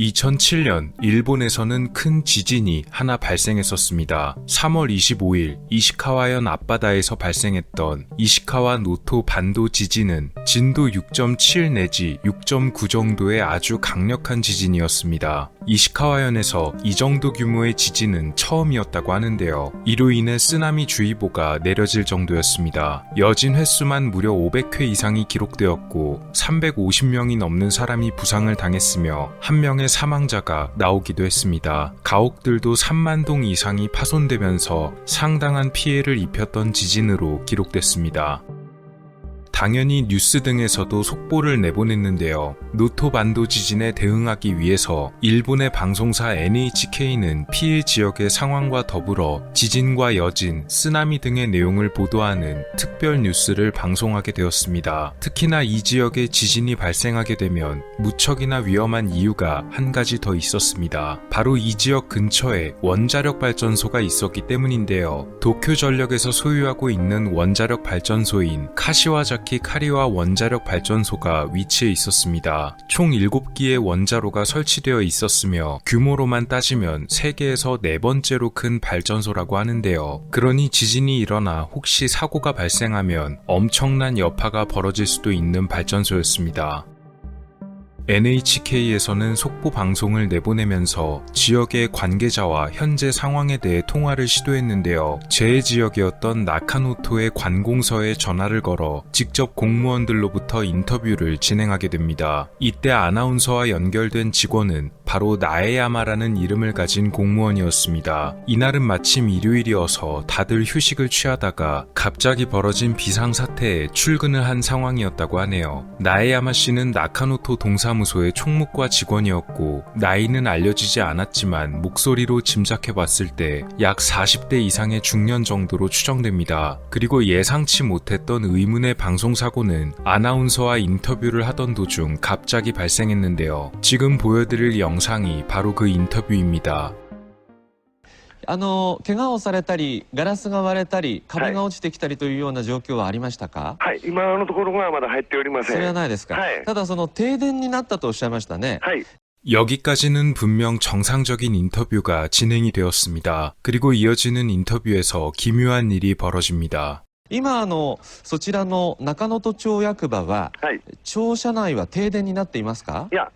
2007년 일본에서는 큰 지진이 하나 발생했었습니다. 3월 25일 이시카와현 앞바다에서 발생했던 이시카와 노토 반도 지진은 진도 6.7 내지 6.9 정도의 아주 강력한 지진이었습니다. 이시카와현에서 이 정도 규모의 지진은 처음이었다고 하는데요. 이로 인해 쓰나미 주의보가 내려질 정도였습니다. 여진 횟수만 무려 500회 이상이 기록되었고 350명이 넘는 사람이 부상을 당했으며 한 명의 사망자가 나오기도 했습니다. 가옥들도 3만 동 이상이 파손되면서 상당한 피해를 입혔던 지진으로 기록됐습니다. 당연히 뉴스 등에서도 속보를 내보냈는데요. 노토 반도 지진에 대응하기 위해서 일본의 방송사 NHK는 피해 지역의 상황과 더불어 지진과 여진, 쓰나미 등의 내용을 보도하는 특별 뉴스를 방송하게 되었습니다. 특히나 이 지역에 지진이 발생하게 되면 무척이나 위험한 이유가 한 가지 더 있었습니다. 바로 이 지역 근처에 원자력 발전소가 있었기 때문인데요. 도쿄전력에서 소유하고 있는 원자력 발전소인 카시와자키 카리와 원자력 발전소가 위치해 있었습니다. 총 7기의 원자로가 설치되어 있었으며 규모로만 따지면 세계에서 4번째로 큰 발전소라고 하는데요. 그러니 지진이 일어나 혹시 사고가 발생하면 엄청난 여파가 벌어질 수도 있는 발전소였습니다. NHK에서는 속보 방송을 내보내면서 지역의 관계자와 현재 상황에 대해 통화를 시도했는데요. 제 지역이었던 나카노토의 관공서에 전화를 걸어 직접 공무원들로부터 인터뷰를 진행하게 됩니다. 이때 아나운서와 연결된 직원은 바로 나에야마라는 이름을 가진 공무원이었습니다. 이날은 마침 일요일이어서 다들 휴식을 취하다가 갑자기 벌어진 비상사태에 출근을 한 상황이었다고 하네요. 나에야마 씨는 나카노토 동사무소의 총무과 직원이었고 나이는 알려지지 않았지만 목소리로 짐작해봤을 때 약 40대 이상의 중년 정도로 추정됩니다. 그리고 예상치 못했던 의문의 방송사고는 아나운서와 인터뷰를 하던 도중 갑자기 발생했는데요. 지금 보여드릴 영상이 바로 그 인터뷰입니다. 怪我をされたり、ガラスが割れたり、壁が落ちてきたりというような状況はありましたか？はい、今のところはまだ入っておりません。それはないですか？はい。ただその停電になったとおっしゃいましたね。はい。 여기까지는 분명 정상적인 인터뷰가 진행이 되었습니다. 그리고 이어지는 인터뷰에서 기묘한 일이 벌어집니다. 今そちらの中能登町役場は、はい。庁舎内は停電になっていますか？いや、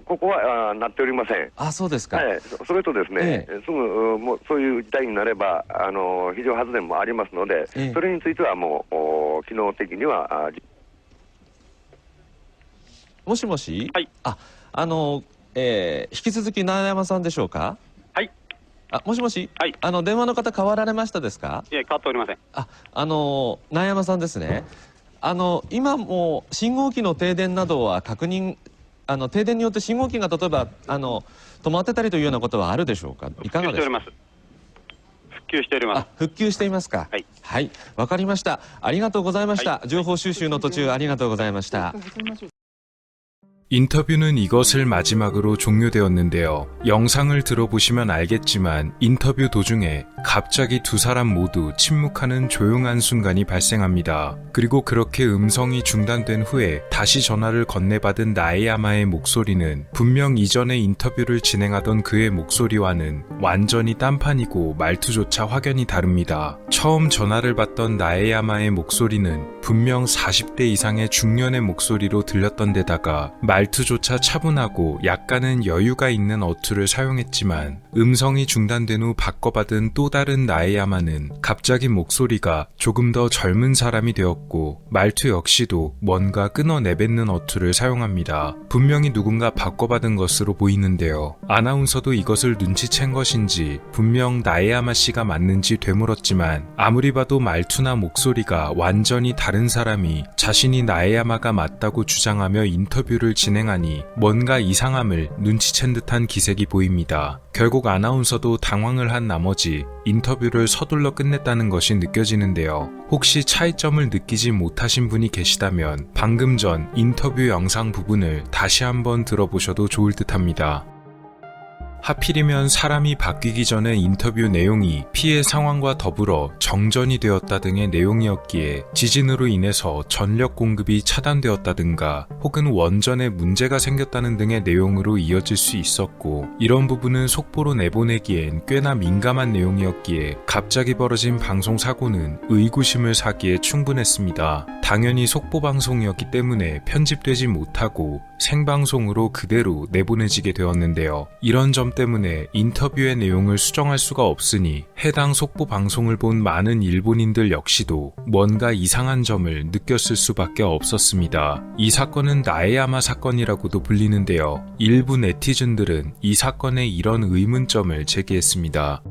ここはなっておりません。あ、そうですか。はい。それとですね、すぐもうそういう事態になれば非常発電もありますので、それについてはもう機能的にはもしもし。はい。あ、引き続き永山さんでしょうか？はい。あ、もしもし。はい。電話の方変わられましたですか？いえ、変わっておりません。あ、永山さんですね。今も信号機の停電などは確認、停電によって信号機が例えば止まってたりというようなことはあるでしょうか？いかがですか？復旧しております。あ、復旧していますか？はい。はい、わかりました。ありがとうございました。情報収集の途中ありがとうございました。 인터뷰는 이것을 마지막으로 종료되었는데요. 영상을 들어보시면 알겠지만 인터뷰 도중에 갑자기 두 사람 모두 침묵하는 조용한 순간이 발생합니다. 그리고 그렇게 음성이 중단된 후에 다시 전화를 건네받은 나에야마의 목소리는 분명 이전에 인터뷰를 진행하던 그의 목소리와는 완전히 딴판이고 말투조차 확연히 다릅니다. 처음 전화를 받던 나에야마의 목소리는 분명 40대 이상의 중년의 목소리로 들렸던 데다가 말투조차 차분하고 약간은 여유가 있는 어투를 사용했지만 음성이 중단된 후 바꿔받은 또 다른 나에야마는 갑자기 목소리가 조금 더 젊은 사람이 되었고 말투 역시도 뭔가 끊어내뱉는 어투를 사용합니다. 분명히 누군가 바꿔받은 것으로 보이는데요. 아나운서도 이것을 눈치챈 것인지 분명 나에야마 씨가 맞는지 되물었지만 아무리 봐도 말투나 목소리가 완전히 다른 사람이 자신이 나에야마가 맞다고 주장하며 인터뷰를 진행하니 뭔가 이상함을 눈치챈 듯한 기색이 보입니다. 결국 아나운서도 당황을 한 나머지 인터뷰를 서둘러 끝냈다는 것이 느껴지는데요. 혹시 차이점을 느끼지 못하신 분이 계시다면 방금 전 인터뷰 영상 부분을 다시 한번 들어보셔도 좋을 듯합니다. 하필이면 사람이 바뀌기 전에 인터뷰 내용이 피해 상황과 더불어 정전이 되었다 등의 내용이었기에 지진으로 인해서 전력 공급이 차단되었다든가 혹은 원전에 문제가 생겼다는 등의 내용으로 이어질 수 있었고, 이런 부분은 속보로 내보내기엔 꽤나 민감한 내용이었기에 갑자기 벌어진 방송 사고는 의구심을 사기에 충분했습니다. 당연히 속보 방송이었기 때문에 편집되지 못하고 생방송으로 그대로 내보내지게 되었는데요. 이런 점 때문에 인터뷰의 내용을 수정할 수가 없으니 해당 속보 방송을 본 많은 일본인들 역시도 뭔가 이상한 점을 느꼈을 수밖에 없었습니다. 이 사건은 나에야마 사건이라고도 불리는데요. 일부 네티즌들은 이 사건에 이런 의문점을 제기했습니다.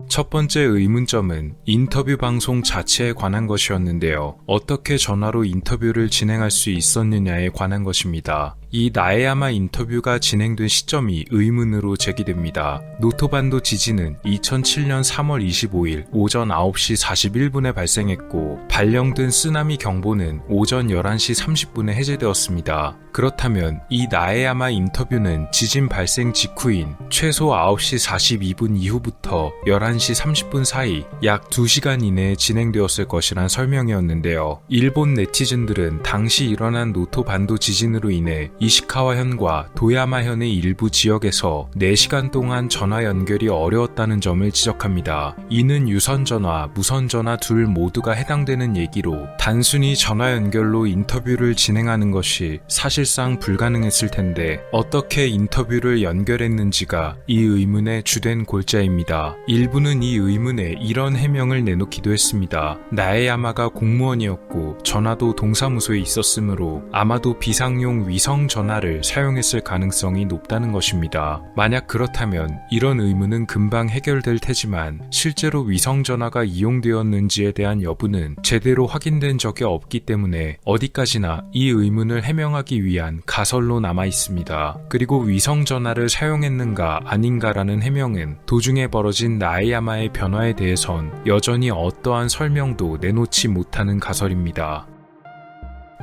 첫 번째 의문점은 인터뷰 방송 자체에 관한 것이었는데요. 어떻게 전화로 인터뷰를 진행할 수 있었느냐에 관한 것입니다. 이 나에야마 인터뷰가 진행된 시점이 의문으로 제기됩니다. 노토반도 지진은 2007년 3월 25일 오전 9시 41분에 발생했고, 발령된 쓰나미 경보는 오전 11시 30분에 해제되었습니다. 그렇다면 이 나에야마 인터뷰는 지진 발생 직후인 최소 9시 42분 이후부터 11시 30분 사이 약 2시간 이내에 진행되었을 것이란 설명이었는데요. 일본 네티즌들은 당시 일어난 노토반도 지진으로 인해 이시카와현과 도야마현의 일부 지역에서 4시간 동안 전화 연결이 어려웠다는 점을 지적합니다. 이는 유선전화, 무선전화 둘 모두가 해당되는 얘기로 단순히 전화 연결로 인터뷰를 진행하는 것이 사실상 불가능했을 텐데 어떻게 인터뷰를 연결했는지가 이 의문의 주된 골자입니다. 일부는 이 의문에 이런 해명을 내놓기도 했습니다. 나에야마가 공무원이었고 전화도 동사무소에 있었으므로 아마도 비상용 위성 전화를 사용했을 가능성이 높다는 것입니다. 만약 그렇다면 이런 의문은 금방 해결될 테지만 실제로 위성 전화가 이용되었는지에 대한 여부는 제대로 확인된 적이 없기 때문에 어디까지나 이 의문을 해명하기 위한 가설로 남아 있습니다. 그리고 위성 전화를 사용했는가 아닌가라는 해명은 도중에 벌어진 나에야마의 변화에 대해선 여전히 어떠한 설명도 내놓지 못하는 가설입니다.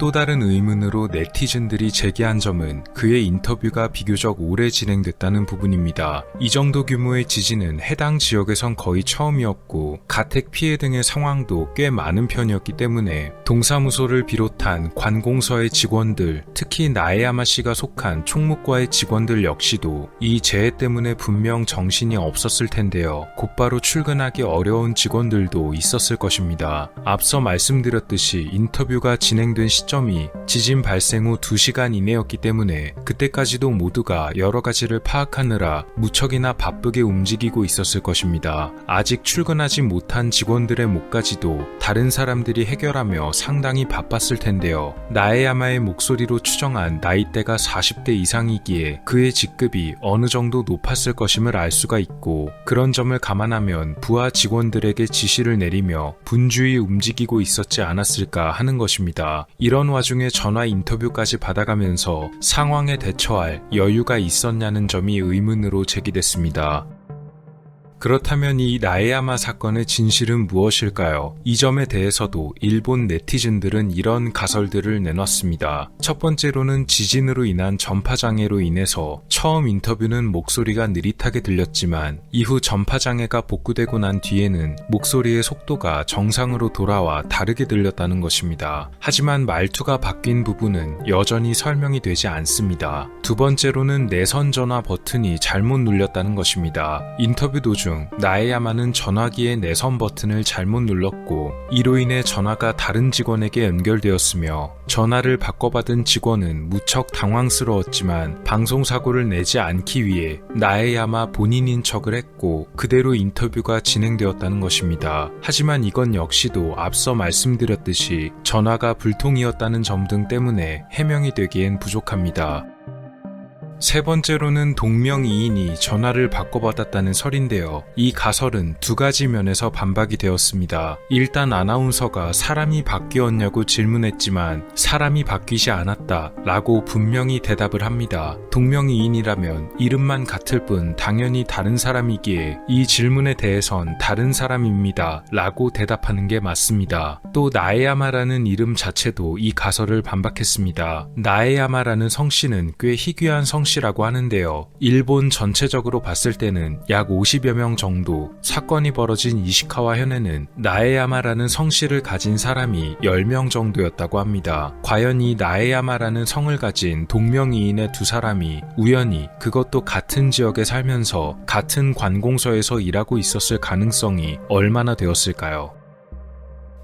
또 다른 의문으로 네티즌들이 제기한 점은 그의 인터뷰가 비교적 오래 진행됐다는 부분입니다. 이 정도 규모의 지진은 해당 지역에선 거의 처음이었고 가택 피해 등의 상황도 꽤 많은 편이었기 때문에 동사무소를 비롯한 관공서의 직원들, 특히 나에야마 씨가 속한 총무과의 직원들 역시도 이 재해 때문에 분명 정신이 없었을 텐데요. 곧바로 출근하기 어려운 직원들도 있었을 것입니다. 앞서 말씀드렸듯이 인터뷰가 진행된 시점이 지진 발생 후 2시간 이내였기 때문에 그때까지도 모두가 여러 가지를 파악하느라 무척이나 바쁘게 움직이고 있었을 것입니다. 아직 출근하지 못한 직원들의 몫까지도 다른 사람들이 해결하며 상당히 바빴을 텐데요. 나에야마의 목소리로 추정한 나이대가 40대 이상이기에 그의 직급이 어느 정도 높았을 것임을 알 수가 있고, 그런 점을 감안하면 부하 직원들에게 지시를 내리며 분주히 움직이고 있었지 않았을까 하는 것입니다. 이런 와중에 전화 인터뷰까지 받아가면서 상황에 대처할 여유가 있었냐는 점이 의문으로 제기됐습니다. 그렇다면 이 나에야마 사건의 진실은 무엇일까요? 이 점에 대해서도 일본 네티즌들은 이런 가설들을 내놨습니다. 첫 번째로는 지진으로 인한 전파장애로 인해서 처음 인터뷰는 목소리가 느릿하게 들렸지만 이후 전파장애가 복구되고 난 뒤에는 목소리의 속도가 정상으로 돌아와 다르게 들렸다는 것입니다. 하지만 말투가 바뀐 부분은 여전히 설명이 되지 않습니다. 두 번째로는 내선 전화 버튼이 잘못 눌렸다는 것입니다. 인터뷰 도중 나에야마는 전화기의 내선 버튼을 잘못 눌렀고 이로 인해 전화가 다른 직원에게 연결되었으며 전화를 바꿔받은 직원은 무척 당황스러웠지만 방송사고를 내지 않기 위해 나에야마 본인인 척을 했고 그대로 인터뷰가 진행되었다는 것입니다. 하지만 이건 역시도 앞서 말씀드렸듯이 전화가 불통이었다는 점 등 때문에 해명이 되기엔 부족합니다. 세 번째로는 동명이인이 전화를 바꿔받았다는 설인데요. 이 가설은 두 가지 면에서 반박이 되었습니다. 일단 아나운서가 사람이 바뀌었냐고 질문했지만 사람이 바뀌지 않았다 라고 분명히 대답을 합니다. 동명이인이라면 이름만 같을 뿐 당연히 다른 사람이기에 이 질문에 대해선 다른 사람입니다 라고 대답하는 게 맞습니다. 또 나에야마라는 이름 자체도 이 가설을 반박했습니다. 나에야마라는 성씨는 꽤 희귀한 성씨 성씨라고 하는데요. 일본 전체적으로 봤을 때는 약 50여 명 정도, 사건이 벌어진 이시카와 현에는 나에야마라는 성씨를 가진 사람이 10명 정도였다고 합니다. 과연 이 나에야마라는 성을 가진 동명이인의 두 사람이 우연히 그것도 같은 지역에 살면서 같은 관공서에서 일하고 있었을 가능성이 얼마나 되었을까요?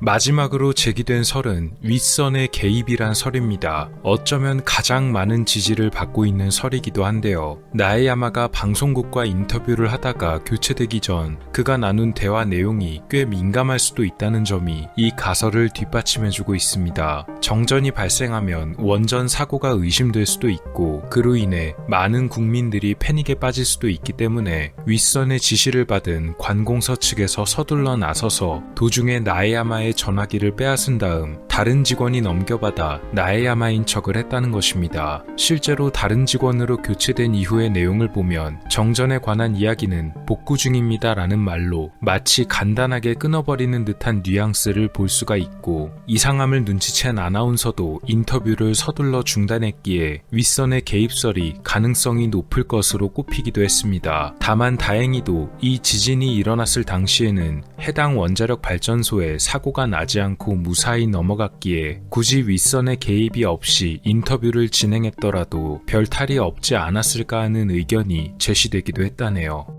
마지막으로 제기된 설은 윗선의 개입이란 설입니다. 어쩌면 가장 많은 지지를 받고 있는 설이기도 한데요. 나에야마가 방송국과 인터뷰를 하다가 교체되기 전 그가 나눈 대화 내용이 꽤 민감할 수도 있다는 점이 이 가설을 뒷받침해주고 있습니다. 정전이 발생하면 원전 사고가 의심될 수도 있고 그로 인해 많은 국민들이 패닉에 빠질 수도 있기 때문에 윗선의 지시를 받은 관공서 측에서 서둘러 나서서 도중에 나에야마의 전화기를 빼앗은 다음 다른 직원이 넘겨받아 나에야마인 척을 했다는 것입니다. 실제로 다른 직원으로 교체된 이후의 내용을 보면 정전에 관한 이야기는 복구 중입니다 라는 말로 마치 간단하게 끊어버리는 듯한 뉘앙스를 볼 수가 있고 이상함을 눈치챈 아나운서도 인터뷰를 서둘러 중단했기에 윗선의 개입설이 가능성이 높을 것으로 꼽히기도 했습니다. 다만 다행히도 이 지진이 일어났을 당시에는 해당 원자력 발전소에 사고가 나지 않고 무사히 넘어갔기에 굳이 윗선의 개입이 없이 인터뷰를 진행했더라도 별 탈이 없지 않았을까 하는 의견이 제시되기도 했다네요.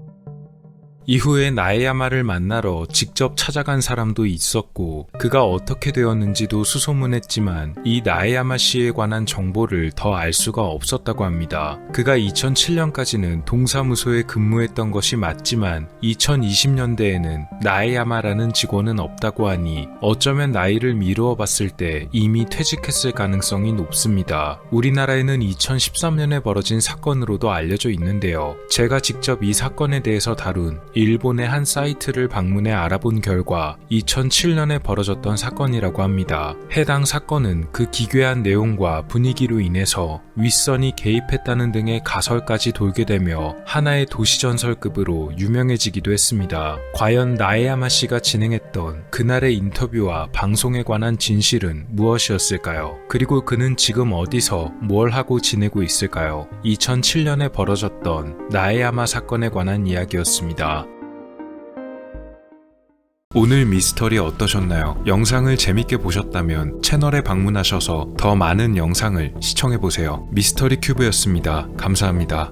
이후에 나에야마를 만나러 직접 찾아간 사람도 있었고 그가 어떻게 되었는지도 수소문했지만 이 나에야마 씨에 관한 정보를 더 알 수가 없었다고 합니다. 그가 2007년까지는 동사무소에 근무했던 것이 맞지만 2020년대에는 나에야마라는 직원은 없다고 하니 어쩌면 나이를 미루어 봤을 때 이미 퇴직했을 가능성이 높습니다. 우리나라에는 2013년에 벌어진 사건으로도 알려져 있는데요. 제가 직접 이 사건에 대해서 다룬 일본의 한 사이트를 방문해 알아본 결과 2007년에 벌어졌던 사건이라고 합니다. 해당 사건은 그 기괴한 내용과 분위기로 인해서 윗선이 개입했다는 등의 가설까지 돌게 되며 하나의 도시전설급으로 유명해지기도 했습니다. 과연 나에야마 씨가 진행했던 그날의 인터뷰와 방송에 관한 진실은 무엇이었을까요? 그리고 그는 지금 어디서 뭘 하고 지내고 있을까요? 2007년에 벌어졌던 나에야마 사건에 관한 이야기였습니다. 오늘 미스터리 어떠셨나요? 영상을 재밌게 보셨다면 채널에 방문하셔서 더 많은 영상을 시청해보세요. 미스터리 큐브였습니다. 감사합니다.